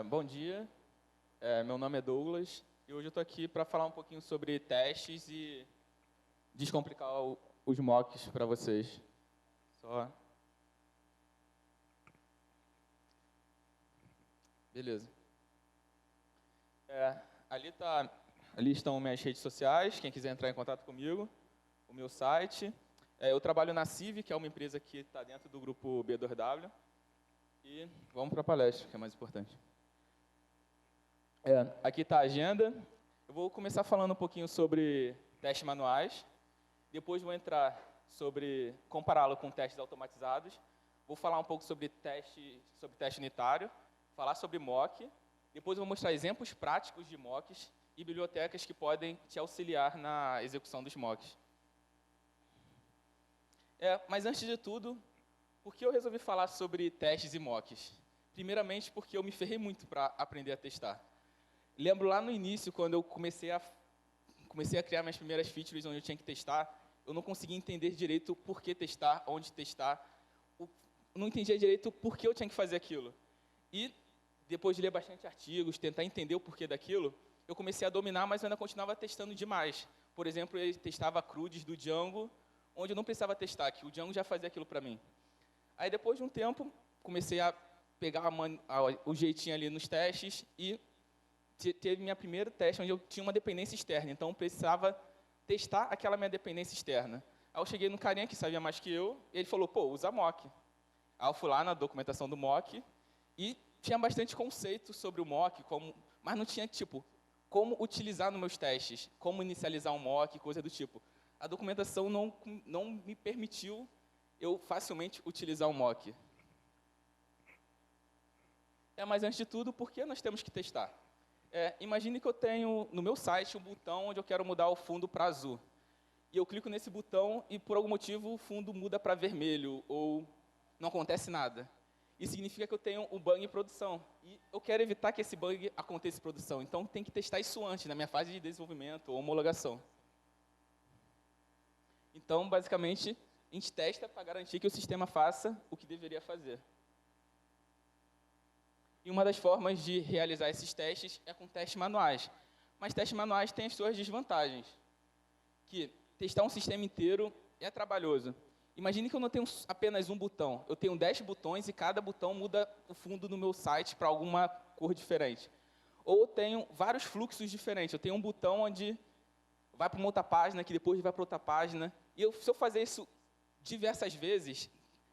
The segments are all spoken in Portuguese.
Bom dia, meu nome é Douglas e hoje eu estou aqui para falar um pouquinho sobre testes e descomplicar os mocks para vocês. Beleza. Ali estão minhas redes sociais, quem quiser entrar em contato comigo, o meu site. Eu trabalho na CIV, que é uma empresa que está dentro do grupo B2W. E vamos para a palestra, que é mais importante. Aqui está a agenda. Eu vou começar falando um pouquinho sobre testes manuais. Depois vou entrar sobre compará-lo com testes automatizados. Vou falar um pouco sobre teste unitário, falar sobre mock. Depois eu vou mostrar exemplos práticos de mocks e bibliotecas que podem te auxiliar na execução dos mocks. Mas antes de tudo, por que eu resolvi falar sobre testes e mocks? Primeiramente, porque eu me ferrei muito para aprender a testar. Lembro lá no início, quando eu comecei a criar minhas primeiras features onde eu tinha que testar, eu não conseguia entender direito por que testar, onde testar. Eu não entendia direito por que eu tinha que fazer aquilo. E, depois de ler bastante artigos, tentar entender o porquê daquilo, eu comecei a dominar, mas eu ainda continuava testando demais. Por exemplo, eu testava CRUDs do Django, onde eu não precisava testar, que o Django já fazia aquilo para mim. Aí, depois de um tempo, comecei a pegar o jeitinho ali nos testes e teve minha primeira teste onde eu tinha uma dependência externa. Então, eu precisava testar aquela minha dependência externa. Aí, eu cheguei no carinha que sabia mais que eu e ele falou, pô, usa mock. Aí, eu fui lá na documentação do mock e tinha bastante conceito sobre o mock, mas não tinha, tipo, como utilizar nos meus testes, como inicializar um mock, coisa do tipo. A documentação não me permitiu eu facilmente utilizar o mock. Mas antes de tudo, por que nós temos que testar? Imagine que eu tenho no meu site um botão onde eu quero mudar o fundo para azul. E eu clico nesse botão e, por algum motivo, o fundo muda para vermelho ou não acontece nada. Isso significa que eu tenho um bug em produção. E eu quero evitar que esse bug aconteça em produção. Então, tem que testar isso antes, na minha fase de desenvolvimento ou homologação. Então, basicamente, a gente testa para garantir que o sistema faça o que deveria fazer. E uma das formas de realizar esses testes é com testes manuais. Mas testes manuais têm as suas desvantagens. Que testar um sistema inteiro é trabalhoso. Imagine que eu não tenho apenas um botão. Eu tenho 10 botões e cada botão muda o fundo no meu site para alguma cor diferente. Ou eu tenho vários fluxos diferentes. Eu tenho um botão onde vai para uma outra página, que depois vai para outra página. E se eu fazer isso diversas vezes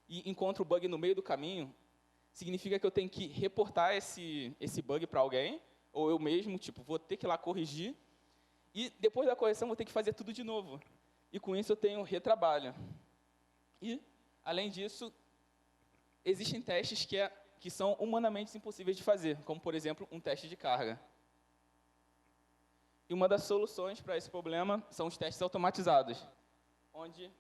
e encontro o bug no meio do caminho, significa que eu tenho que reportar esse bug para alguém, ou eu mesmo, vou ter que ir lá corrigir, e depois da correção vou ter que fazer tudo de novo. E com isso eu tenho retrabalho. E, além disso, existem testes que são humanamente impossíveis de fazer, como, por exemplo, um teste de carga. E uma das soluções para esse problema são os testes automatizados, onde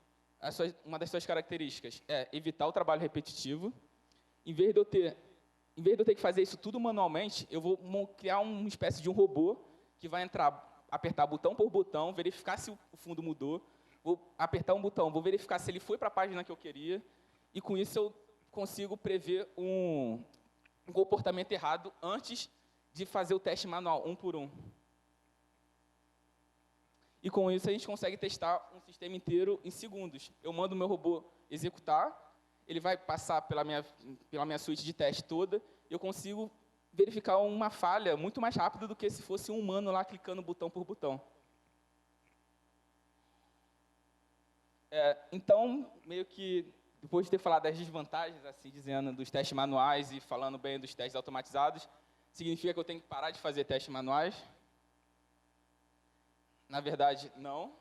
uma das suas características é evitar o trabalho repetitivo. Em vez de eu ter que fazer isso tudo manualmente, eu vou criar uma espécie de um robô que vai apertar botão por botão, verificar se o fundo mudou, vou apertar um botão, vou verificar se ele foi para a página que eu queria, e com isso eu consigo prever um comportamento errado antes de fazer o teste manual, um por um. E com isso a gente consegue testar um sistema inteiro em segundos. Eu mando o meu robô executar, ele vai passar pela minha suíte de teste toda, e eu consigo verificar uma falha muito mais rápido do que se fosse um humano lá clicando botão por botão. Então, meio que, depois de ter falado das desvantagens, assim dizendo, dos testes manuais e falando bem dos testes automatizados, significa que eu tenho que parar de fazer testes manuais? Na verdade, não.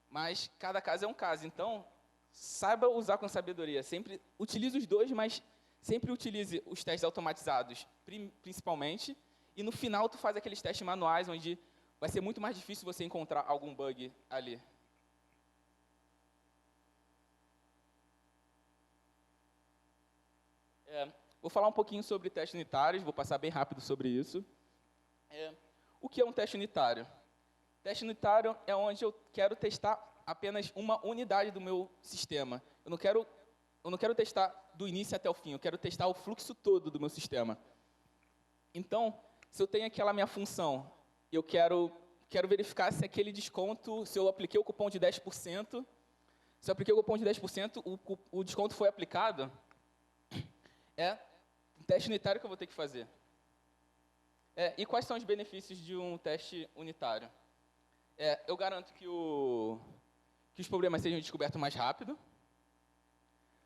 Mas cada caso é um caso. Então, saiba usar com sabedoria. Sempre utilize os dois, mas sempre utilize os testes automatizados, principalmente. E no final, tu faz aqueles testes manuais, onde vai ser muito mais difícil você encontrar algum bug ali. Vou falar um pouquinho sobre testes unitários, vou passar bem rápido sobre isso. O que é um teste unitário? Teste unitário é onde eu quero testar apenas uma unidade do meu sistema. Eu não quero testar do início até o fim, eu quero testar o fluxo todo do meu sistema. Então, se eu tenho aquela minha função, eu quero verificar se aquele desconto, se eu apliquei o cupom de 10%, se eu apliquei o cupom de 10%, o desconto foi aplicado, é um teste unitário que eu vou ter que fazer. E quais são os benefícios de um teste unitário? Eu garanto que os problemas sejam descobertos mais rápido,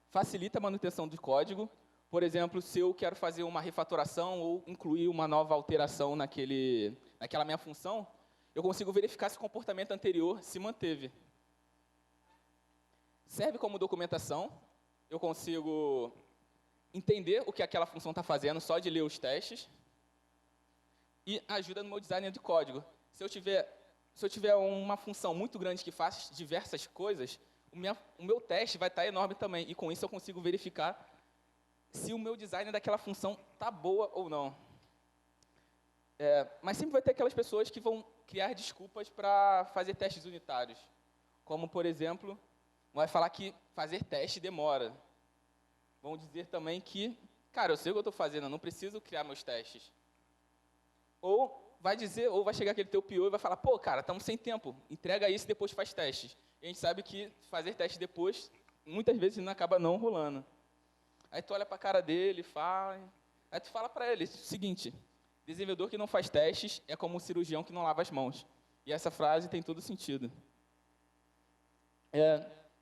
facilita a manutenção do código. Por exemplo, se eu quero fazer uma refatoração ou incluir uma nova alteração naquela minha função, eu consigo verificar se o comportamento anterior se manteve. Serve como documentação, eu consigo entender o que aquela função está fazendo só de ler os testes, e ajuda no meu design de código. Se eu tiver uma função muito grande que faz diversas coisas, o meu teste vai estar enorme também, e com isso eu consigo verificar se o meu design daquela função está boa ou não. Mas sempre vai ter aquelas pessoas que vão criar desculpas para fazer testes unitários. Como, por exemplo, vai falar que fazer teste demora. Vão dizer também que, cara, eu sei o que eu estou fazendo, eu não preciso criar meus testes. Ou vai chegar aquele teu PO e vai falar, pô, cara, estamos sem tempo, entrega isso e depois faz testes. E a gente sabe que fazer teste depois, muitas vezes, não acaba não rolando. Aí tu olha para a cara dele, aí tu fala para ele o seguinte: desenvolvedor que não faz testes é como um cirurgião que não lava as mãos. E essa frase tem todo sentido.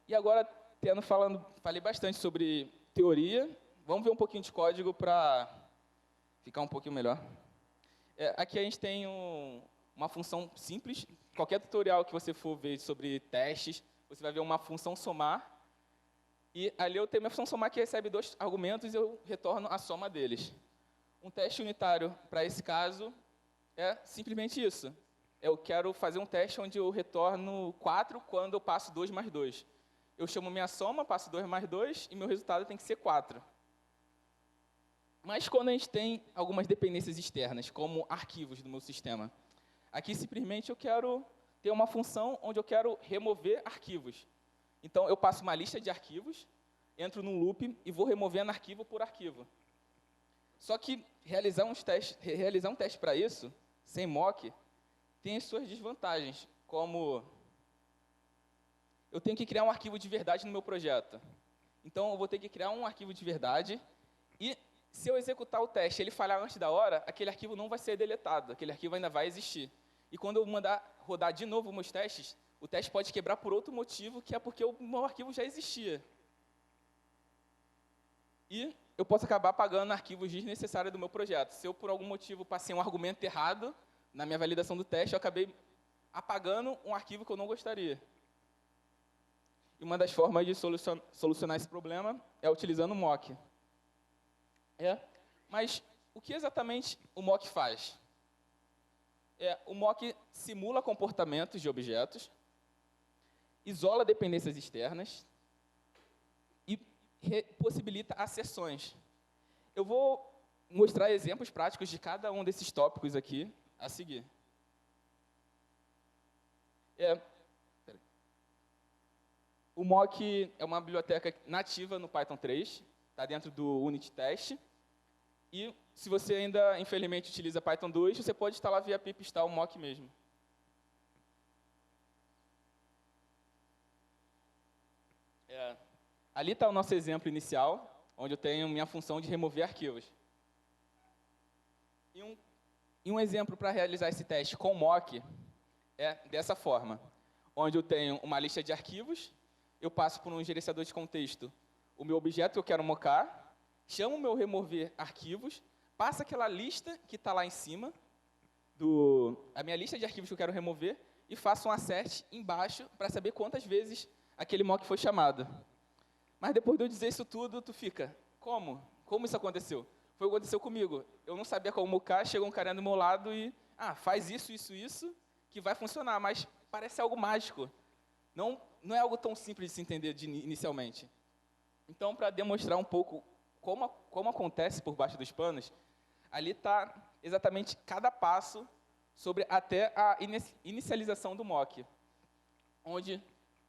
E agora, falei bastante sobre teoria, vamos ver um pouquinho de código para ficar um pouquinho melhor. Aqui a gente tem uma função simples. Qualquer tutorial que você for ver sobre testes, você vai ver uma função somar. E ali eu tenho minha função somar que recebe 2 argumentos e eu retorno a soma deles. Um teste unitário, para esse caso, é simplesmente isso. Eu quero fazer um teste onde eu retorno 4 quando eu passo 2 mais 2. Eu chamo minha soma, passo 2 mais 2 e meu resultado tem que ser 4. Mas quando a gente tem algumas dependências externas, como arquivos do meu sistema, aqui simplesmente eu quero ter uma função onde eu quero remover arquivos. Então, eu passo uma lista de arquivos, entro num loop e vou removendo arquivo por arquivo. Só que realizar um teste para isso, sem mock, tem as suas desvantagens, como eu tenho que criar um arquivo de verdade no meu projeto. Então, eu vou ter que criar um arquivo de verdade e, se eu executar o teste e ele falhar antes da hora, aquele arquivo não vai ser deletado, aquele arquivo ainda vai existir. E quando eu mandar rodar de novo meus testes, o teste pode quebrar por outro motivo, que é porque o meu arquivo já existia. E eu posso acabar apagando arquivos desnecessários do meu projeto. Se eu, por algum motivo, passei um argumento errado na minha validação do teste, eu acabei apagando um arquivo que eu não gostaria. E uma das formas de solucionar esse problema é utilizando o mock. Mas o que exatamente o mock faz? O mock simula comportamentos de objetos, isola dependências externas e possibilita acessões. Eu vou mostrar exemplos práticos de cada um desses tópicos aqui a seguir. O mock é uma biblioteca nativa no Python 3, está dentro do Unit Test. E se você ainda, infelizmente, utiliza Python 2, você pode instalar via pip install o mock mesmo. Ali está o nosso exemplo inicial, onde eu tenho minha função de remover arquivos. E um exemplo para realizar esse teste com mock é dessa forma, onde eu tenho uma lista de arquivos, eu passo por um gerenciador de contexto o meu objeto que eu quero mocar, chamo o meu remover arquivos, passa aquela lista que está lá em cima, a minha lista de arquivos que eu quero remover, e faço um assert embaixo para saber quantas vezes aquele mock foi chamado. Mas depois de eu dizer isso tudo, tu fica, como? Como isso aconteceu? Foi o que aconteceu comigo. Eu não sabia como mocar, chegou um cara do meu lado e, faz isso, que vai funcionar, mas parece algo mágico. Não é algo tão simples de se entender inicialmente. Então, para demonstrar um pouco como acontece por baixo dos panos, ali está exatamente cada passo sobre até a inicialização do mock. Onde,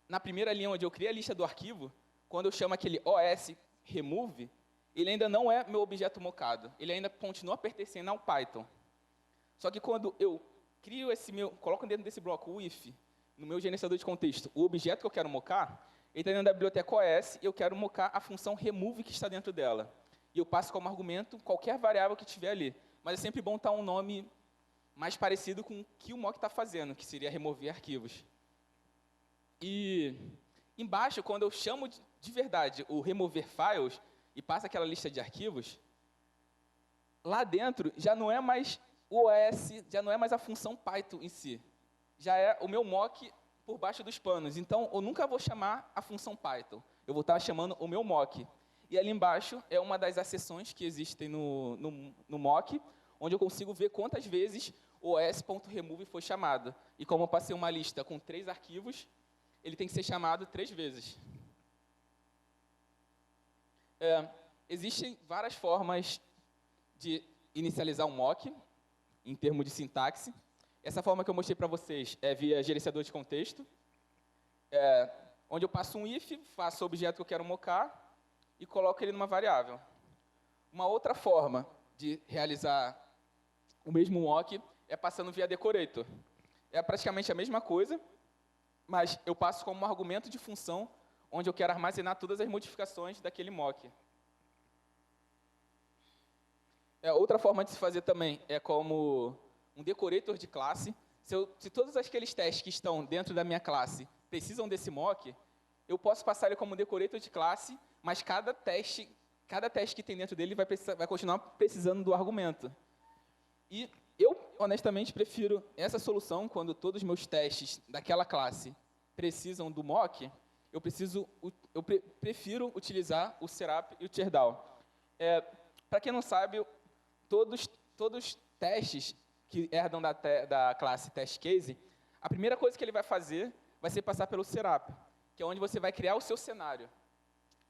na primeira linha onde eu criei a lista do arquivo, quando eu chamo aquele OS remove, ele ainda não é meu objeto mocado, ele ainda continua pertencendo ao Python. Só que quando eu crio coloco dentro desse bloco o if, no meu gerenciador de contexto, o objeto que eu quero mocar, ele está dentro da biblioteca OS e eu quero mocar a função remove que está dentro dela. E eu passo como argumento qualquer variável que tiver ali. Mas é sempre bom estar um nome mais parecido com o que o mock está fazendo, que seria remover arquivos. E embaixo, quando eu chamo de verdade o remover files e passo aquela lista de arquivos, lá dentro já não é mais o OS, já não é mais a função Python em si. Já é o meu mock por baixo dos panos. Então, eu nunca vou chamar a função Python. Eu vou estar chamando o meu mock. E ali embaixo é uma das acessões que existem no mock, onde eu consigo ver quantas vezes o os.remove foi chamado. E como eu passei uma lista com 3 arquivos, ele tem que ser chamado 3 vezes. Existem várias formas de inicializar um mock, em termos de sintaxe. Essa forma que eu mostrei para vocês é via gerenciador de contexto, onde eu passo um if, faço o objeto que eu quero mocar e coloco ele numa variável. Uma outra forma de realizar o mesmo mock é passando via decorator. É praticamente a mesma coisa, mas eu passo como um argumento de função onde eu quero armazenar todas as modificações daquele mock. Outra forma de se fazer também é como um decorator de classe. Se todos aqueles testes que estão dentro da minha classe precisam desse mock, eu posso passar ele como decorator de classe, mas cada teste que tem dentro dele vai continuar precisando do argumento. E eu, honestamente, prefiro essa solução, quando todos os meus testes daquela classe precisam do mock, eu prefiro utilizar o Serap e o Teardown. Para quem não sabe, todos os testes que herdam da classe TestCase, a primeira coisa que ele vai fazer vai ser passar pelo Serap, que é onde você vai criar o seu cenário.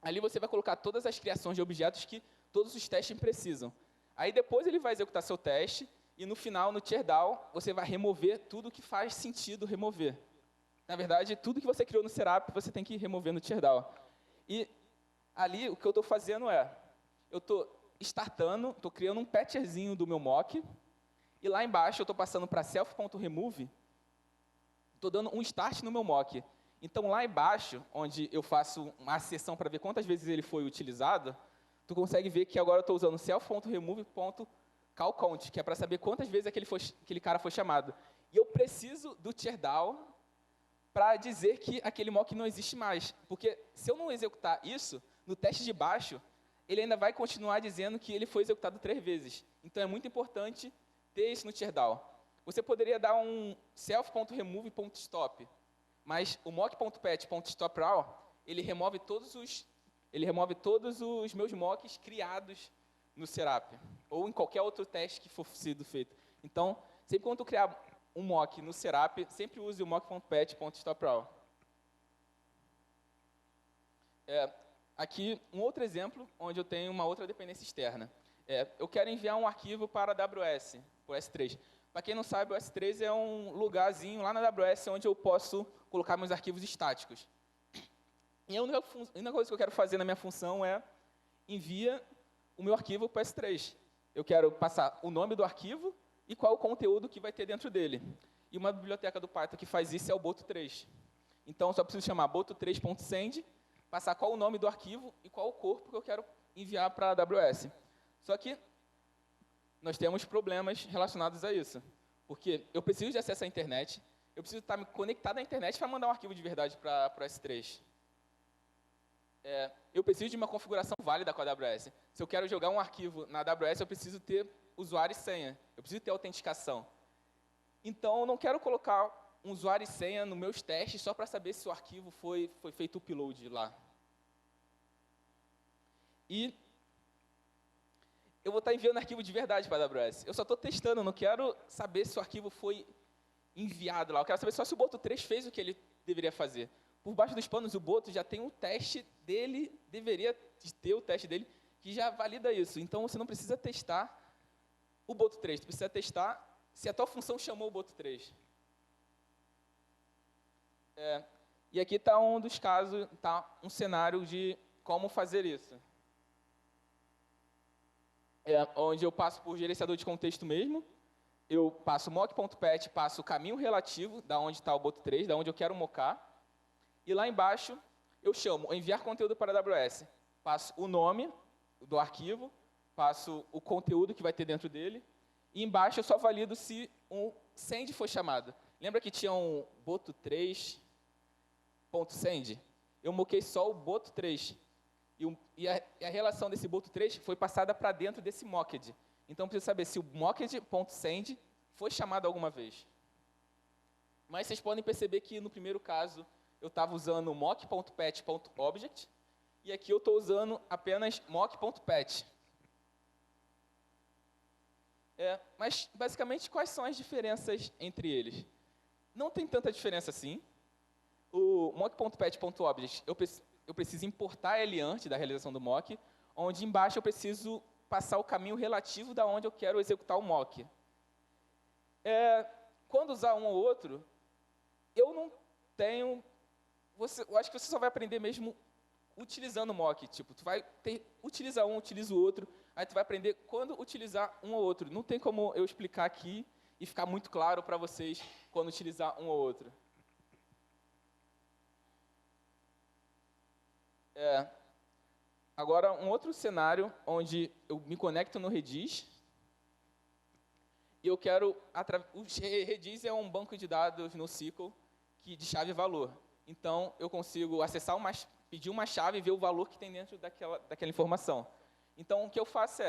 Ali você vai colocar todas as criações de objetos que todos os testes precisam. Aí depois ele vai executar seu teste, e no final, no Teardown, você vai remover tudo que faz sentido remover. Na verdade, tudo que você criou no Serap, você tem que remover no Teardown. E ali, o que eu estou fazendo eu estou startando, estou criando um patcherzinho do meu mock, e lá embaixo eu estou passando para self.remove, estou dando um start no meu mock. Então, lá embaixo, onde eu faço uma acessão para ver quantas vezes ele foi utilizado, tu consegue ver que agora eu estou usando self.remove.callCount, que é para saber quantas vezes aquele cara foi chamado. E eu preciso do Teardown para dizer que aquele mock não existe mais. Porque se eu não executar isso, no teste de baixo, ele ainda vai continuar dizendo que ele foi executado 3 vezes. Então, é muito importante ter isso no Teardown. Você poderia dar um self.remove.stop, mas o mock.patch.stopRaw, ele remove todos os meus mocks criados no Serap, ou em qualquer outro teste que for sido feito. Então, sempre quando eu criar um mock no Serap, sempre use o mock.patch.stopRaw. Aqui, um outro exemplo, onde eu tenho uma outra dependência externa. Eu quero enviar um arquivo para a AWS, por S3. Para quem não sabe, o S3 é um lugarzinho lá na AWS onde eu posso colocar meus arquivos estáticos. E a única coisa que eu quero fazer na minha função é envia o meu arquivo para o S3. Eu quero passar o nome do arquivo e qual o conteúdo que vai ter dentro dele. E uma biblioteca do Python que faz isso é o boto3. Então, eu só preciso chamar boto3.send, passar qual o nome do arquivo e qual o corpo que eu quero enviar para a AWS. Só que nós temos problemas relacionados a isso. Porque eu preciso de acesso à internet, eu preciso estar me conectado à internet para mandar um arquivo de verdade para o S3. Eu preciso de uma configuração válida com a AWS. Se eu quero jogar um arquivo na AWS, eu preciso ter usuário e senha. Eu preciso ter autenticação. Então, eu não quero colocar um usuário e senha nos meus testes só para saber se o arquivo foi feito upload lá. E eu vou estar enviando arquivo de verdade para a AWS. Eu só estou testando, eu não quero saber se o arquivo foi enviado lá. Eu quero saber só se o Boto3 fez o que ele deveria fazer. Por baixo dos panos, o Boto já tem um teste dele, deveria ter o teste dele, que já valida isso. Então, você não precisa testar o Boto3, você precisa testar se a tua função chamou o Boto3. E aqui está um dos casos, tá um cenário de como fazer isso. onde eu passo por gerenciador de contexto mesmo, eu passo mock.pet, passo o caminho relativo, da onde está o boto3, da onde eu quero mocar, e lá embaixo eu chamo enviar conteúdo para a AWS, passo o nome do arquivo, passo o conteúdo que vai ter dentro dele, e embaixo eu só valido se um send foi chamado. Lembra que tinha um boto3.send? Eu moquei só o boto3. E a relação desse boto3 foi passada para dentro desse mocked. Então, eu preciso saber se o mocked.send foi chamado alguma vez. Mas vocês podem perceber que, no primeiro caso, eu estava usando mock.pet.object, e aqui eu estou usando apenas mock.pet. Mas, basicamente, quais são as diferenças entre eles? Não tem tanta diferença assim. O mock.pet.object, eu preciso importar ele antes da realização do mock, onde embaixo eu preciso passar o caminho relativo da onde eu quero executar o mock. Quando usar um ou outro, eu não tenho... eu acho que você só vai aprender mesmo utilizando o mock. Tipo, tu vai utiliza um, utiliza o outro, aí tu vai aprender quando utilizar um ou outro. Não tem como eu explicar aqui e ficar muito claro para vocês quando utilizar um ou outro. Agora, um outro cenário onde eu me conecto no Redis e eu quero... O Redis é um banco de dados no SQL de chave e valor. Então, eu consigo acessar pedir uma chave e ver o valor que tem dentro daquela informação. Então, o que eu faço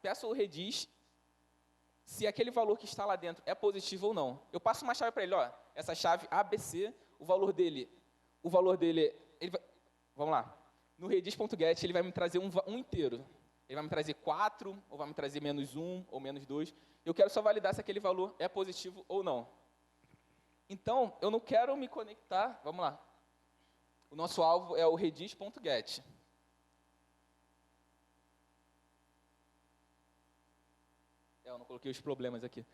peço ao Redis se aquele valor que está lá dentro é positivo ou não. Eu passo uma chave para ele, essa chave ABC, o valor dele vamos lá. No redis.get, ele vai me trazer um inteiro. Ele vai me trazer 4, ou vai me trazer -1, ou -2. Eu quero só validar se aquele valor é positivo ou não. Então, eu não quero me conectar... Vamos lá. O nosso alvo é o redis.get. Eu não coloquei os problemas aqui.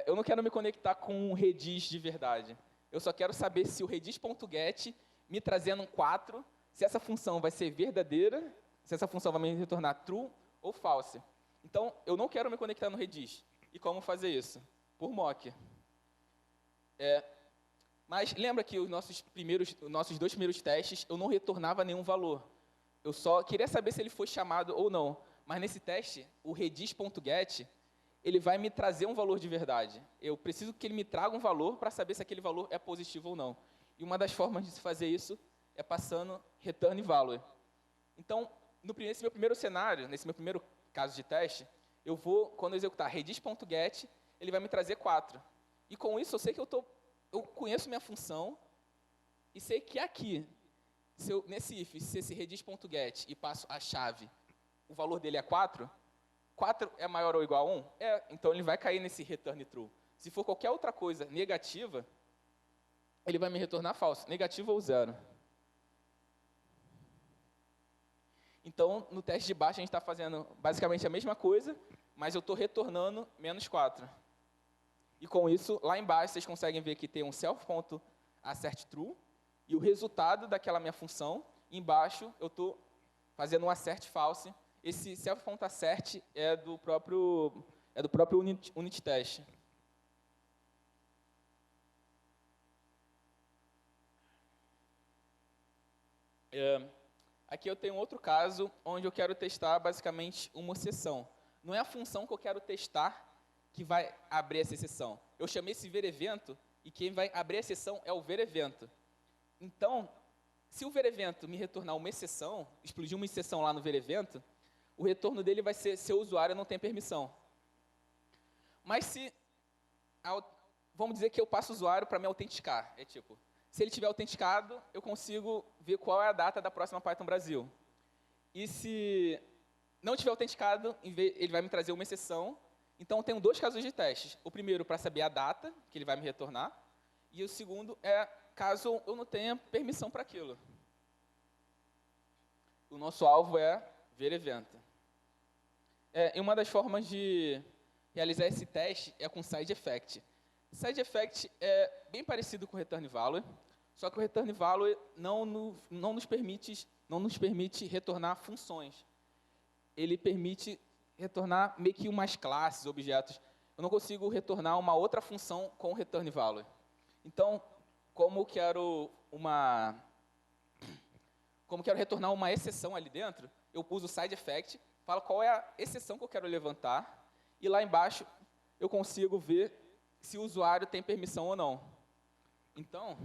Eu não quero me conectar com um Redis de verdade. Eu só quero saber se o redis.get me trazendo um 4, se essa função vai ser verdadeira, se essa função vai me retornar true ou false. Então, eu não quero me conectar no Redis. E como fazer isso? Por mock. Mas lembra que os nossos dois primeiros testes, eu não retornava nenhum valor. Eu só queria saber se ele foi chamado ou não. Mas nesse teste, o redis.get, ele vai me trazer um valor de verdade. Eu preciso que ele me traga um valor para saber se aquele valor é positivo ou não. E uma das formas de se fazer isso é passando return value. Então, nesse meu primeiro cenário, nesse meu primeiro caso de teste, quando eu executar redis.get, ele vai me trazer 4. E com isso, eu sei que eu conheço minha função e sei que aqui, nesse if, se esse redis.get e passo a chave, o valor dele é 4, 4 é maior ou igual a 1? Então ele vai cair nesse return true. Se for qualquer outra coisa negativa, ele vai me retornar falso, negativo ou 0. Então, no teste de baixo, a gente está fazendo basicamente a mesma coisa, mas eu estou retornando -4. E com isso, lá embaixo, vocês conseguem ver que tem um self.assertTrue, e o resultado daquela minha função, embaixo, eu estou fazendo um assert false. Esse self.assert é do próprio unit test. Aqui eu tenho outro caso onde eu quero testar basicamente uma exceção. Não é a função que eu quero testar que vai abrir essa exceção. Eu chamei esse ver-evento e quem vai abrir a exceção é o ver-evento. Então, se o ver-evento me retornar uma exceção, explodir uma exceção lá no ver-evento, o retorno dele vai ser se o usuário não tem permissão. Mas vamos dizer que eu passo o usuário para me autenticar. Se ele tiver autenticado, eu consigo ver qual é a data da próxima Python Brasil. E se não tiver autenticado, ele vai me trazer uma exceção. Então, eu tenho 2 casos de testes. O primeiro, para saber a data que ele vai me retornar. E o segundo é caso eu não tenha permissão para aquilo. O nosso alvo é ver evento. E uma das formas de realizar esse teste é com side effect. Side effect é bem parecido com o return value, só que o return value não nos permite retornar funções. ele permite retornar meio que umas classes, objetos. Eu não consigo retornar uma outra função com o return value. Então, como eu quero retornar uma exceção ali dentro, eu uso o side effect, falo qual é a exceção que eu quero levantar, e lá embaixo eu consigo ver se o usuário tem permissão ou não. Então,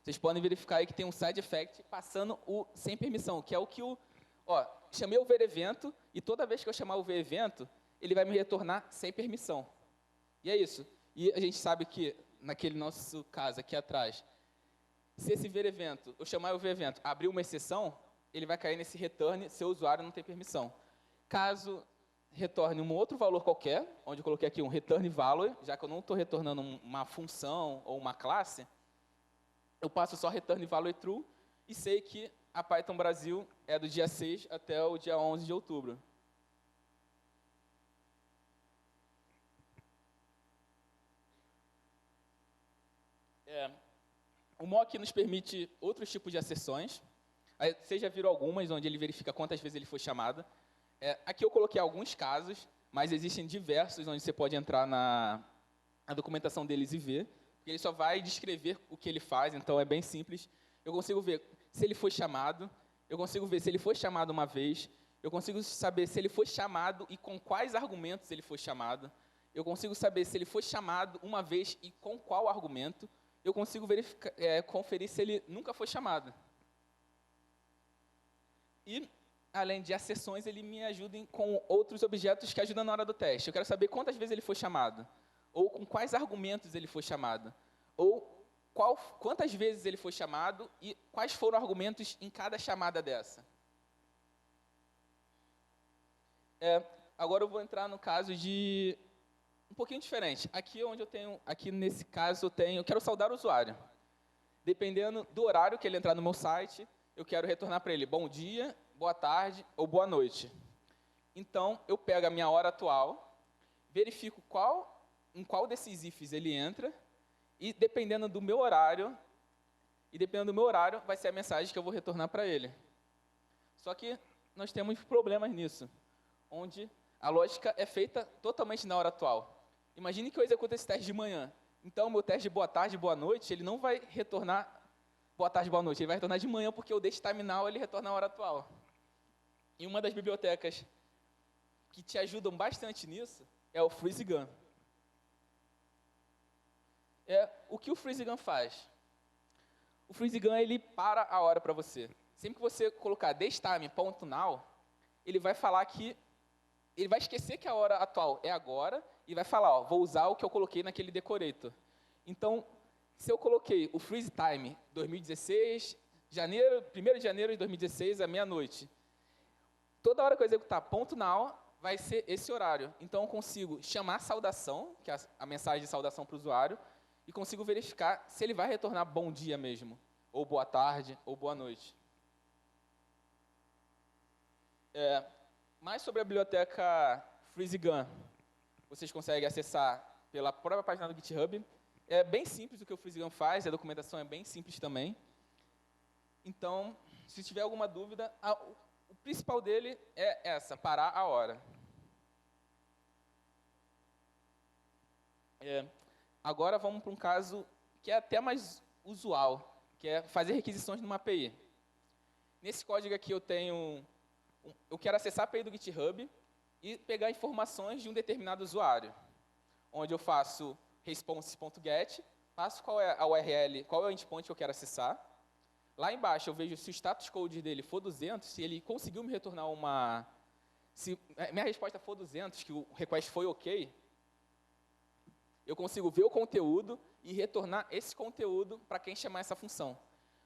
vocês podem verificar aí que tem um side effect passando o sem permissão, que é o que chamei o ver evento, e toda vez que eu chamar o ver evento, ele vai me retornar sem permissão. E é isso. E a gente sabe que, naquele nosso caso aqui atrás, se esse ver evento, eu chamar o ver evento, abrir uma exceção, ele vai cair nesse return se o usuário não tem permissão. Caso retorne um outro valor qualquer, onde eu coloquei aqui um return value, já que eu não estou retornando uma função ou uma classe, eu passo só return value true e sei que a Python Brasil é do dia 6 até o dia 11 de outubro. O mock nos permite outros tipos de acessões. Vocês já viram algumas, onde ele verifica quantas vezes ele foi chamado. Aqui eu coloquei alguns casos, mas existem diversos onde você pode entrar na documentação deles e ver. Ele só vai descrever o que ele faz, então é bem simples. Eu consigo ver se ele foi chamado, eu consigo ver se ele foi chamado uma vez, eu consigo saber se ele foi chamado e com quais argumentos ele foi chamado, eu consigo saber se ele foi chamado uma vez e com qual argumento, eu consigo conferir se ele nunca foi chamado. E, além de acessões, ele me ajuda com outros objetos que ajudam na hora do teste. Eu quero saber quantas vezes ele foi chamado, ou com quais argumentos ele foi chamado, ou quantas vezes ele foi chamado e quais foram os argumentos em cada chamada dessa. Agora eu vou entrar no caso de um pouquinho diferente. Aqui nesse caso eu quero saudar o usuário. Dependendo do horário que ele entrar no meu site, eu quero retornar para ele bom dia, boa tarde ou boa noite. Então, eu pego a minha hora atual, verifico em qual desses ifs ele entra, e dependendo do meu horário, vai ser a mensagem que eu vou retornar para ele. Só que nós temos problemas nisso, onde a lógica é feita totalmente na hora atual. Imagine que eu executo esse teste de manhã. Então, o meu teste de boa tarde, boa noite, ele não vai retornar boa tarde, boa noite. Ele vai retornar de manhã, porque o date-time-now ele retorna na hora atual. E uma das bibliotecas que te ajudam bastante nisso é o FreezeGun. O que o FreezeGun faz? O FreezeGun, ele para a hora para você. Sempre que você colocar date-time.now, ele vai falar que ele vai esquecer que a hora atual é agora e vai falar, vou usar o que eu coloquei naquele decorator. Então, se eu coloquei o freeze time 2016, 1º de janeiro de 2016, à meia-noite, toda hora que eu executar .now, vai ser esse horário. Então, eu consigo chamar a saudação, que é a mensagem de saudação para o usuário, e consigo verificar se ele vai retornar bom dia mesmo, ou boa tarde, ou boa noite. Mais sobre a biblioteca FreezeGun, vocês conseguem acessar pela própria página do GitHub. É bem simples o que o FreezeGun faz, a documentação é bem simples também. Então, se tiver alguma dúvida, o principal dele é parar a hora. Agora vamos para um caso que é até mais usual, que é fazer requisições numa API. Nesse código aqui eu quero acessar a API do GitHub e pegar informações de um determinado usuário, onde eu faço response.get, passo qual é a URL, qual é o endpoint que eu quero acessar. Lá embaixo eu vejo se o status code dele for 200, se ele conseguiu me retornar se minha resposta for 200, que o request foi ok, eu consigo ver o conteúdo e retornar esse conteúdo para quem chamar essa função.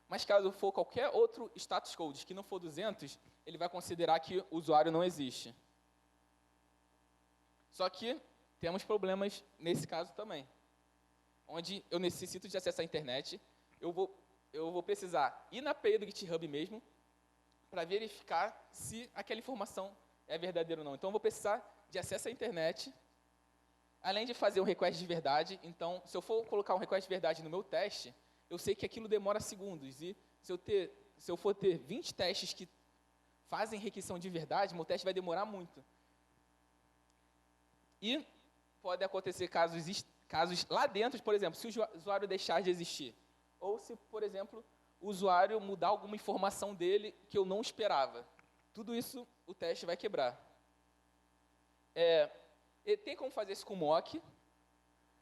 Mas caso for qualquer outro status code que não for 200, ele vai considerar que o usuário não existe. Só que temos problemas nesse caso também, onde eu necessito de acesso à internet, eu vou precisar ir na API do GitHub mesmo, para verificar se aquela informação é verdadeira ou não. Então, eu vou precisar de acesso à internet, além de fazer um request de verdade. Então, se eu for colocar um request de verdade no meu teste, eu sei que aquilo demora segundos. E se eu for ter 20 testes que fazem requisição de verdade, meu teste vai demorar muito. E pode acontecer casos lá dentro, por exemplo, se o usuário deixar de existir. Ou se, por exemplo, o usuário mudar alguma informação dele que eu não esperava. Tudo isso o teste vai quebrar. Tem como fazer isso com mock,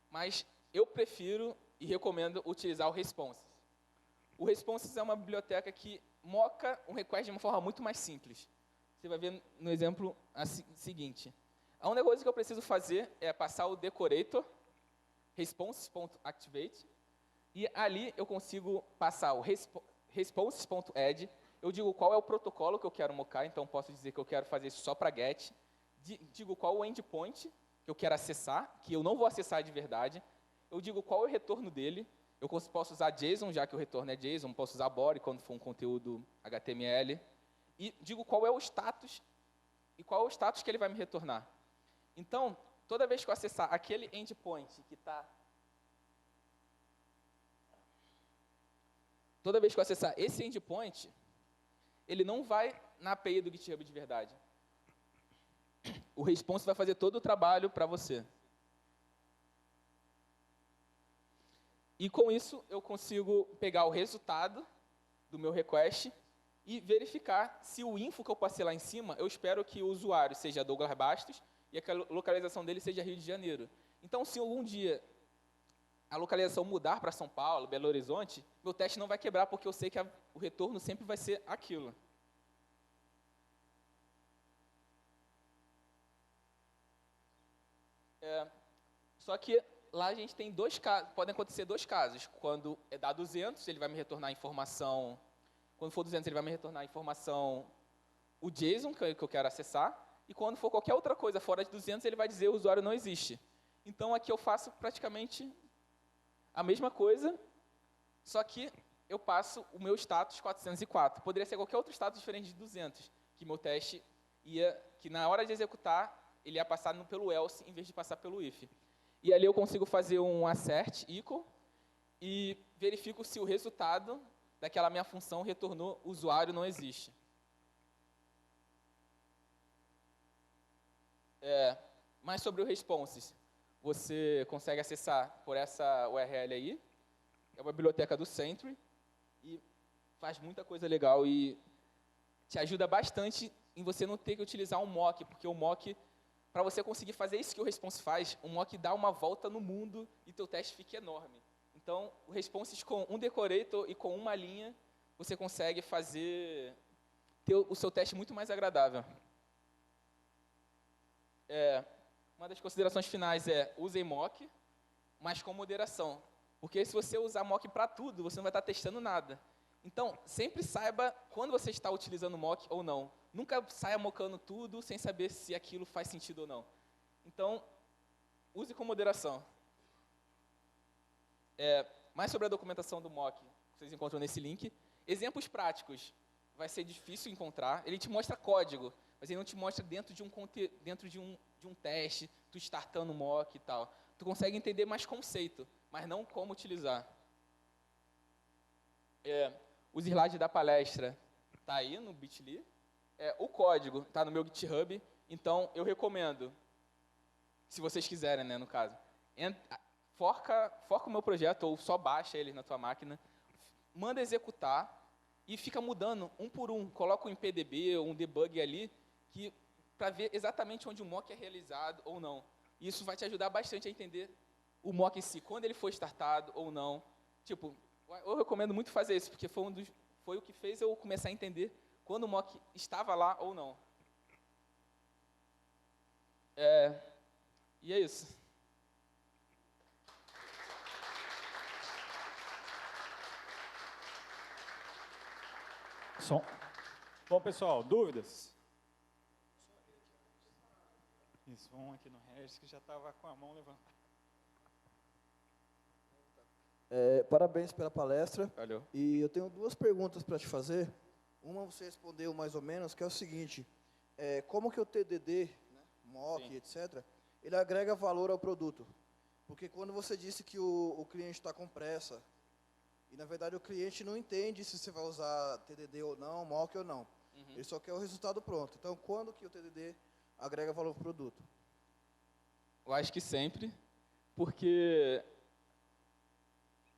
mas eu prefiro e recomendo utilizar o Responses. O Responses é uma biblioteca que moca um request de uma forma muito mais simples. Você vai ver no exemplo seguinte. A única coisa que eu preciso fazer é passar o decorator, responses.activate, e ali eu consigo passar o responses.add, eu digo qual é o protocolo que eu quero mocar, então posso dizer que eu quero fazer isso só para get, digo qual o endpoint que eu quero acessar, que eu não vou acessar de verdade, eu digo qual é o retorno dele, eu posso usar JSON, já que o retorno é JSON, posso usar body quando for um conteúdo HTML, e digo qual é o status, e qual é o status que ele vai me retornar. Então, toda vez que eu acessar aquele endpoint que está... Toda vez que eu acessar esse endpoint, ele não vai na API do GitHub de verdade. O response vai fazer todo o trabalho para você. E com isso, eu consigo pegar o resultado do meu request e verificar se o info que eu passei lá em cima, eu espero que o usuário seja Douglas Bastos e a localização dele seja Rio de Janeiro. Então, se algum dia a localização mudar para São Paulo, Belo Horizonte, meu teste não vai quebrar, porque eu sei que o retorno sempre vai ser aquilo. Só que lá a gente tem dois casos, podem acontecer dois casos. Quando é dado 200, ele vai me retornar a informação. Quando for 200, ele vai me retornar a informação, o JSON que eu quero acessar. E quando for qualquer outra coisa fora de 200, ele vai dizer o usuário não existe. Então, aqui eu faço praticamente a mesma coisa, só que eu passo o meu status 404. Poderia ser qualquer outro status diferente de 200, que meu teste que na hora de executar, ele ia passar pelo else, em vez de passar pelo if. E ali eu consigo fazer um assert equal e verifico se o resultado daquela minha função retornou usuário não existe. Mais sobre o responses, você consegue acessar por essa URL aí, é uma biblioteca do Sentry, e faz muita coisa legal e te ajuda bastante em você não ter que utilizar um mock, porque o mock, para você conseguir fazer isso que o response faz, o mock dá uma volta no mundo e teu teste fica enorme. Então, o responses com um decorator e com uma linha, você consegue ter o seu teste muito mais agradável. Uma das considerações finais usem mock, mas com moderação. Porque se você usar mock para tudo, você não vai estar testando nada. Então, sempre saiba quando você está utilizando mock ou não. Nunca saia mockando tudo sem saber se aquilo faz sentido ou não. Então, use com moderação. Mais sobre a documentação do mock, vocês encontram nesse link. Exemplos práticos, vai ser difícil encontrar. Ele te mostra código, mas ele não te mostra dentro de um teste, tu startando o mock e tal. Tu consegue entender mais conceito, mas não como utilizar. O slide da palestra está aí no Bitly. O código está no meu GitHub, então eu recomendo, se vocês quiserem, né, no caso, forca o meu projeto ou só baixa ele na tua máquina, manda executar e fica mudando um por um. Coloca um em PDB ou um debug ali, para ver exatamente onde o mock é realizado ou não. Isso vai te ajudar bastante a entender o mock em si, quando ele foi startado ou não. Tipo, eu recomendo muito fazer isso, porque foi o que fez eu começar a entender quando o mock estava lá ou não. E é isso. Bom, pessoal, dúvidas? Isso, vamos aqui no Regis, que já estava com a mão levantada. Parabéns pela palestra. Valeu. E eu tenho duas perguntas para te fazer. Uma você respondeu mais ou menos, que é o seguinte: como que o TDD, né, mock, Sim. etc., ele agrega valor ao produto? Porque quando você disse que o cliente está com pressa, e na verdade o cliente não entende se você vai usar TDD ou não, mock ou não. Ele só quer o resultado pronto. Então, quando que o TDD agrega valor para o produto? Eu acho que sempre, porque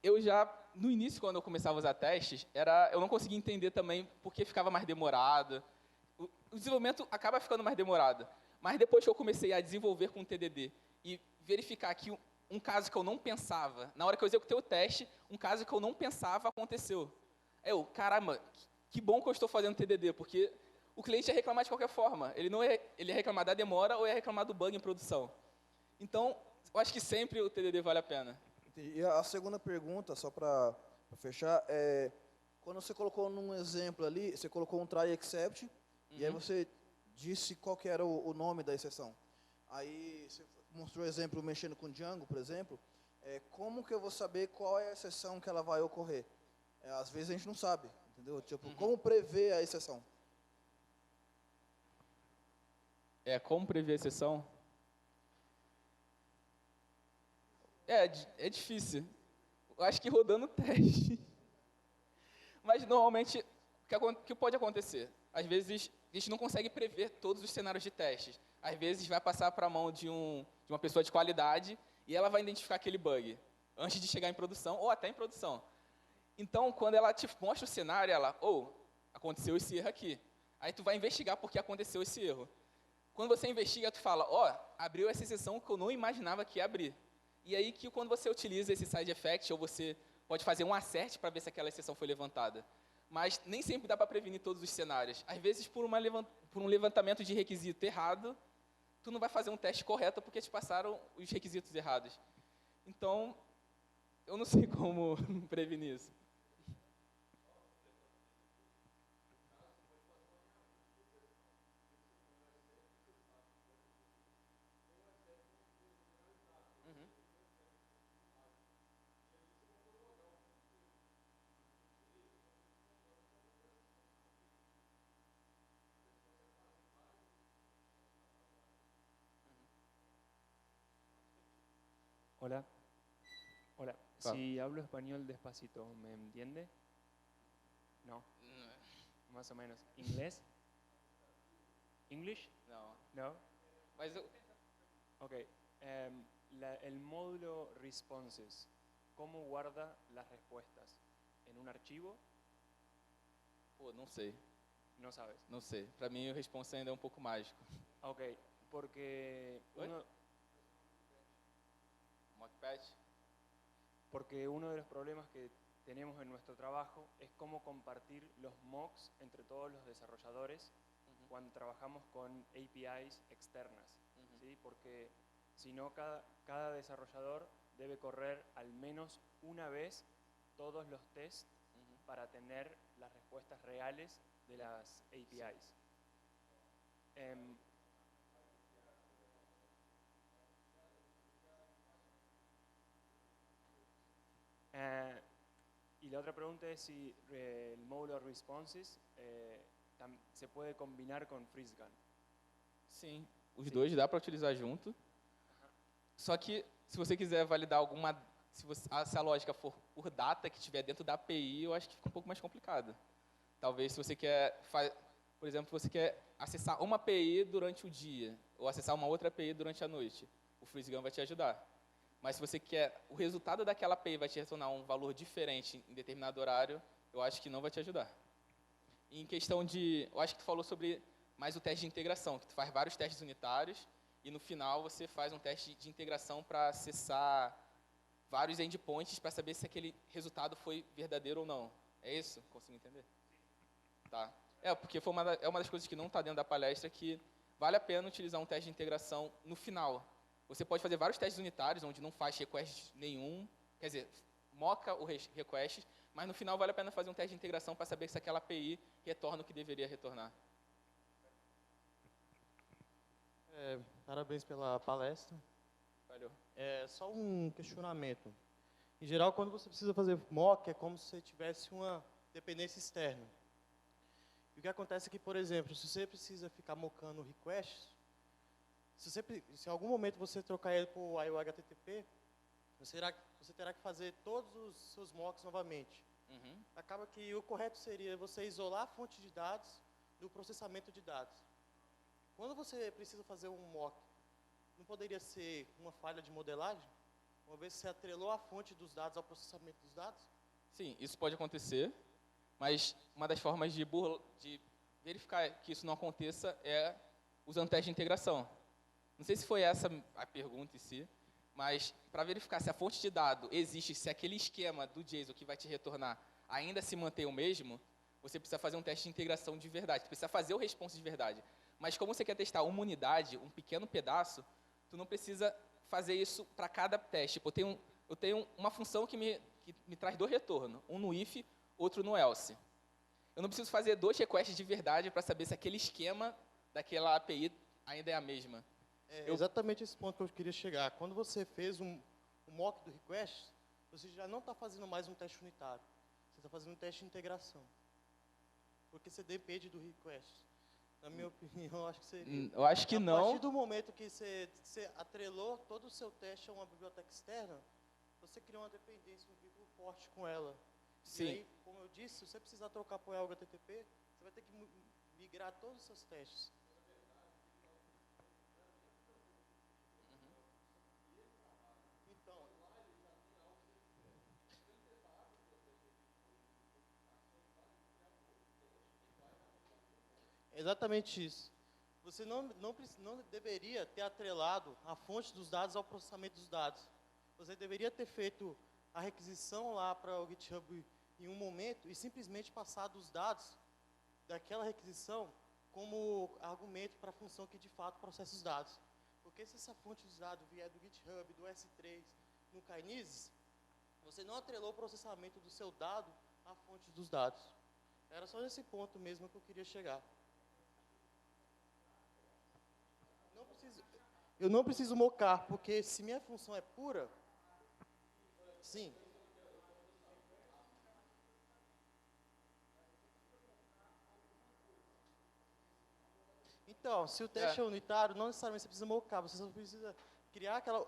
eu já, no início, quando eu começava a usar testes, eu não conseguia entender também por que ficava mais demorado. O desenvolvimento acaba ficando mais demorado. Mas depois que eu comecei a desenvolver com o TDD e verificar que um caso que eu não pensava, na hora que eu executei o teste, um caso que eu não pensava aconteceu. Caramba, que bom que eu estou fazendo TDD, porque o cliente ia reclamar de qualquer forma. Ele ia reclamar da demora ou ia reclamar do bug em produção. Então, eu acho que sempre o TDD vale a pena. E a segunda pergunta, só para fechar, quando você colocou num exemplo ali, você colocou um try except, e aí você disse qual que era o nome da exceção. Aí você mostrou o exemplo mexendo com Django, por exemplo. Como que eu vou saber qual é a exceção que ela vai ocorrer? Às vezes a gente não sabe, entendeu? Tipo, como prever a exceção? Como prever a exceção? É difícil. Eu acho que rodando teste. Mas, normalmente, o que pode acontecer? Às vezes, a gente não consegue prever todos os cenários de testes. Às vezes, vai passar para a mão de uma pessoa de qualidade e ela vai identificar aquele bug antes de chegar em produção ou até em produção. Então, quando ela te mostra o cenário, ela, aconteceu esse erro aqui. Aí tu vai investigar por que aconteceu esse erro. Quando você investiga, tu fala, abriu essa exceção que eu não imaginava que ia abrir. E aí que quando você utiliza esse side effect, ou você pode fazer um assert para ver se aquela exceção foi levantada. Mas nem sempre dá para prevenir todos os cenários. Às vezes, por um levantamento de requisito errado, tu não vai fazer um teste correto porque te passaram os requisitos errados. Então, eu não sei como prevenir isso. Hola. Hola. Si hablo español despacito, ¿me entiende? No. Más o menos. ¿Inglés? English? Não. No. Mas Ok. El módulo responses, ¿cómo guarda las respuestas? ¿En un archivo? não sei. No sabes. Não sei. Para mim, o response ainda é um pouco mágico. Ok. Porque Mockpatch? Porque uno de los problemas que tenemos en nuestro trabajo es cómo compartir los mocks entre todos los desarrolladores cuando trabajamos con APIs externas, ¿sí? Porque si no, cada desarrollador debe correr al menos una vez todos los tests para tener las respuestas reales de las APIs. Y la otra pregunta es si el módulo responses se puede combinar con FreezeGun. Sim, os dois dá para utilizar junto. Só que, se você quiser validar se a lógica for por data que estiver dentro da API, eu acho que fica um pouco mais complicado. Talvez, se você quer, por exemplo, você quer acessar uma API durante o dia, ou acessar uma outra API durante a noite, o FreezeGun vai te ajudar. Mas se você quer, o resultado daquela API vai te retornar um valor diferente em determinado horário, eu acho que não vai te ajudar. E em questão eu acho que tu falou sobre mais o teste de integração, que tu faz vários testes unitários e no final você faz um teste de integração para acessar vários endpoints para saber se aquele resultado foi verdadeiro ou não. É isso? Consigo entender? Tá. Porque é uma das coisas que não está dentro da palestra, que vale a pena utilizar um teste de integração no final. Você pode fazer vários testes unitários, onde não faz request nenhum, quer dizer, moca o request, mas no final vale a pena fazer um teste de integração para saber se aquela API retorna o que deveria retornar. Parabéns pela palestra. Valeu. Só um questionamento. Em geral, quando você precisa fazer mock, é como se você tivesse uma dependência externa. E o que acontece é que, por exemplo, se você precisa ficar mocando requests, se em algum momento você trocar ele para o IO HTTP, você terá que fazer todos os seus mocks novamente. Acaba que o correto seria você isolar a fonte de dados, do processamento de dados. Quando você precisa fazer um mock, não poderia ser uma falha de modelagem? Uma vez que você atrelou a fonte dos dados ao processamento dos dados? Sim, isso pode acontecer, mas uma das formas de verificar que isso não aconteça é usando teste de integração. Não sei se foi essa a pergunta em si, mas para verificar se a fonte de dado existe, se aquele esquema do JSON que vai te retornar ainda se mantém o mesmo, você precisa fazer um teste de integração de verdade, você precisa fazer o response de verdade. Mas como você quer testar uma unidade, um pequeno pedaço, tu não precisa fazer isso para cada teste. Tipo, eu tenho uma função que me traz 2 retornos, um no if, outro no else. Eu não preciso fazer 2 requests de verdade para saber se aquele esquema daquela API ainda é a mesma. É exatamente esse ponto que eu queria chegar. Quando você fez um mock do request, você já não está fazendo mais um teste unitário. Você está fazendo um teste de integração. Porque você depende do request. Na minha opinião, eu acho que seria. Eu acho que não. A partir do momento que você atrelou todo o seu teste a uma biblioteca externa, você criou uma dependência, um vínculo forte com ela. Sim. E aí, como eu disse, se você precisar trocar para o HTTP, você vai ter que migrar todos os seus testes. Então, exatamente isso. Você não deveria ter atrelado a fonte dos dados ao processamento dos dados. Você deveria ter feito a requisição lá para o GitHub em um momento e simplesmente passado os dados daquela requisição como argumento para a função que de fato processa os dados. Porque se essa fonte dos dados vier do GitHub, do S3, no Kinesis, você não atrelou o processamento do seu dado à fonte dos dados. Era só nesse ponto mesmo que eu queria chegar. Eu não preciso mocar, porque se minha função é pura, sim. Então, se o teste é unitário, não necessariamente você precisa mocar, você só precisa criar aquela...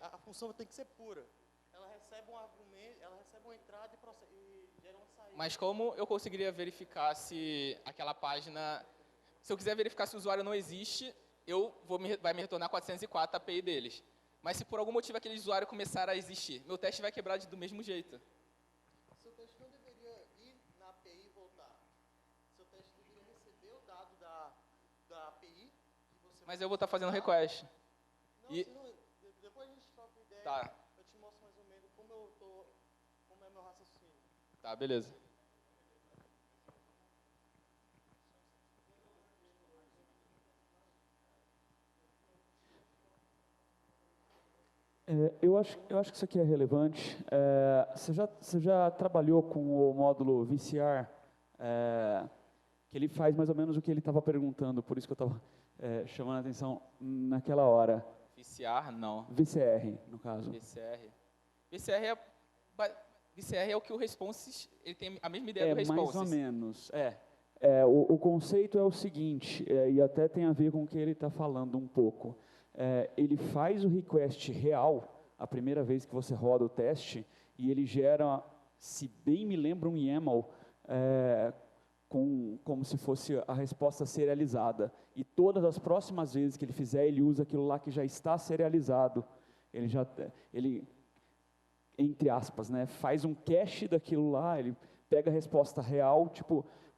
a função tem que ser pura. Ela recebe um argumento, ela recebe uma entrada e gera uma saída. Mas como eu conseguiria verificar se aquela página... Se eu quiser verificar se o usuário não existe, vai me retornar 404 a API deles. Mas se por algum motivo aquele usuário começar a existir, meu teste vai quebrar do mesmo jeito. Seu teste não deveria ir na API e voltar. Seu teste deveria receber o dado da API. Mas eu vou estar fazendo request. Não, depois a gente troca uma ideia. Tá. Eu te mostro mais ou menos como é meu raciocínio. Tá, beleza. Eu acho que isso aqui é relevante. Você já trabalhou com o módulo VCR, que ele faz mais ou menos o que ele estava perguntando, por isso que eu estava chamando a atenção naquela hora. VCR, não. VCR, no caso. VCR é o que o responses, ele tem a mesma ideia do responses. Mais ou menos, o conceito é o seguinte, e até tem a ver com o que ele está falando um pouco. Ele faz o request real, a primeira vez que você roda o teste, e ele gera, se bem me lembro, um YAML, como se fosse a resposta serializada. E todas as próximas vezes que ele fizer, ele usa aquilo lá que já está serializado. Ele entre aspas, né, faz um cache daquilo lá, ele pega a resposta real,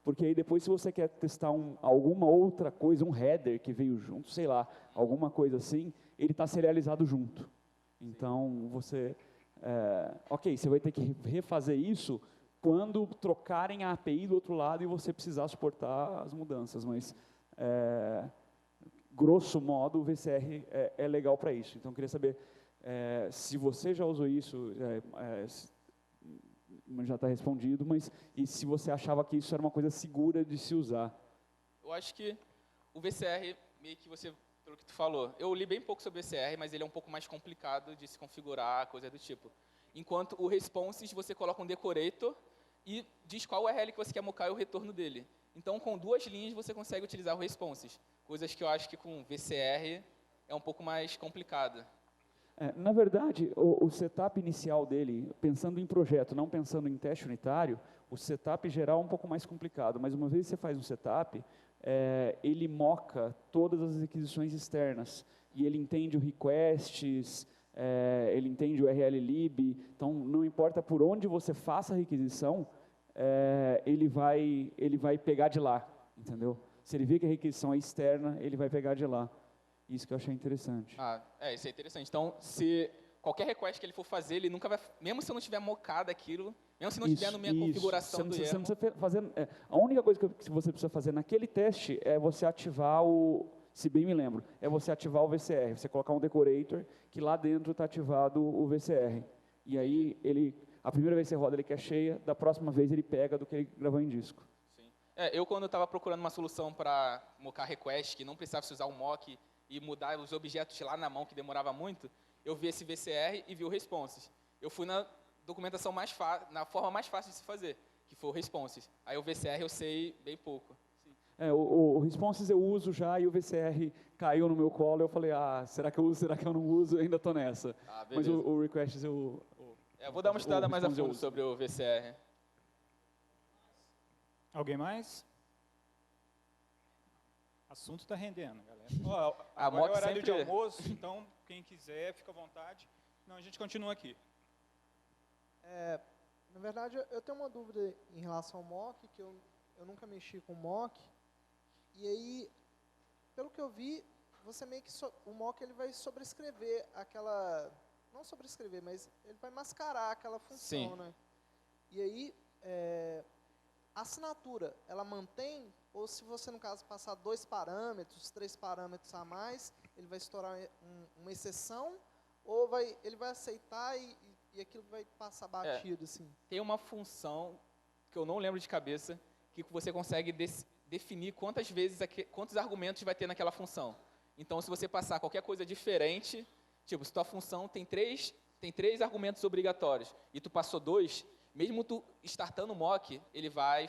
porque aí depois se você quer testar alguma outra coisa, um header que veio junto, sei lá, alguma coisa assim, ele está serializado junto. Então, você vai ter que refazer isso quando trocarem a API do outro lado e você precisar suportar as mudanças, mas, grosso modo, o VCR é legal para isso. Então, eu queria saber se você já usou isso, já está respondido, mas e se você achava que isso era uma coisa segura de se usar? Eu acho que o VCR, meio que você, pelo que tu falou, eu li bem pouco sobre o VCR, mas ele é um pouco mais complicado de se configurar, coisa do tipo. Enquanto o responses, você coloca um decorator e diz qual URL que você quer mocar e o retorno dele. Então, com 2 linhas, você consegue utilizar o responses, coisas que eu acho que com VCR é um pouco mais complicado. Na verdade, o setup inicial dele, pensando em projeto, não pensando em teste unitário, o setup geral é um pouco mais complicado, mas uma vez que você faz um setup, ele moca todas as requisições externas, e ele entende o requests, ele entende o URL-lib, então não importa por onde você faça a requisição, ele vai pegar de lá, entendeu? Se ele vê que a requisição é externa, ele vai pegar de lá. Isso que eu achei interessante. Isso é interessante. Então, se qualquer request que ele for fazer, ele nunca vai, mesmo se eu não tiver mocado aquilo, mesmo se não estiver na minha configuração do YAML. Você precisa fazer, a única coisa que você precisa fazer naquele teste é você ativar se bem me lembro, é você ativar o VCR, você colocar um decorator que lá dentro está ativado o VCR. E aí, a primeira vez que você roda ele cacheia, da próxima vez ele pega do que ele gravou em disco. Sim. Eu, quando estava procurando uma solução para mocar request, que não precisava usar um mock e mudar os objetos lá na mão, que demorava muito, eu vi esse VCR e vi o responses. Eu fui na documentação na forma mais fácil de se fazer, que foi o responses. Aí o VCR eu sei bem pouco. O responses eu uso já e o VCR caiu no meu colo. Eu falei, será que eu uso, será que eu não uso? Eu ainda estou nessa. Mas o requests eu vou dar uma estudada mais a fundo sobre o VCR. Alguém mais? Assunto está rendendo, galera. A Agora mock é horário de sempre- almoço, então quem quiser, fica à vontade. Não, a gente continua aqui. Na verdade, eu tenho uma dúvida em relação ao mock, que eu nunca mexi com mock. E aí, pelo que eu vi, você meio que o mock ele vai sobrescrever aquela, não sobrescrever, mas ele vai mascarar aquela função, Sim. né? E aí, a assinatura, ela mantém, ou se você, no caso, passar 2 parâmetros, 3 parâmetros a mais, ele vai estourar uma exceção, ou ele vai aceitar e aquilo vai passar batido, assim? Tem uma função, que eu não lembro de cabeça, que você consegue definir quantos argumentos vai ter naquela função. Então, se você passar qualquer coisa diferente, tipo, se tua função tem três argumentos obrigatórios e tu passou 2, mesmo tu startando o mock, ele vai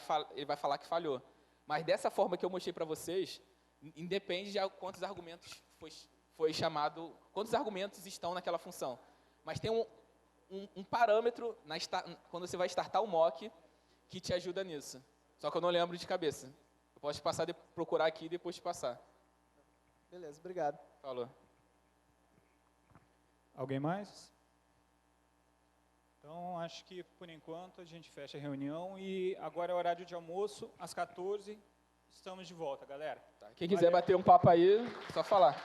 falar que falhou. Mas dessa forma que eu mostrei para vocês, independe de quantos argumentos foi chamado, quantos argumentos estão naquela função. Mas tem um parâmetro quando você vai startar o mock que te ajuda nisso. Só que eu não lembro de cabeça. Eu posso procurar aqui e depois te passar. Beleza, obrigado. Falou. Alguém mais? Então, acho que, por enquanto, a gente fecha a reunião e agora é horário de almoço, às 14h, estamos de volta, galera. Quem quiser bater um papo aí, só falar.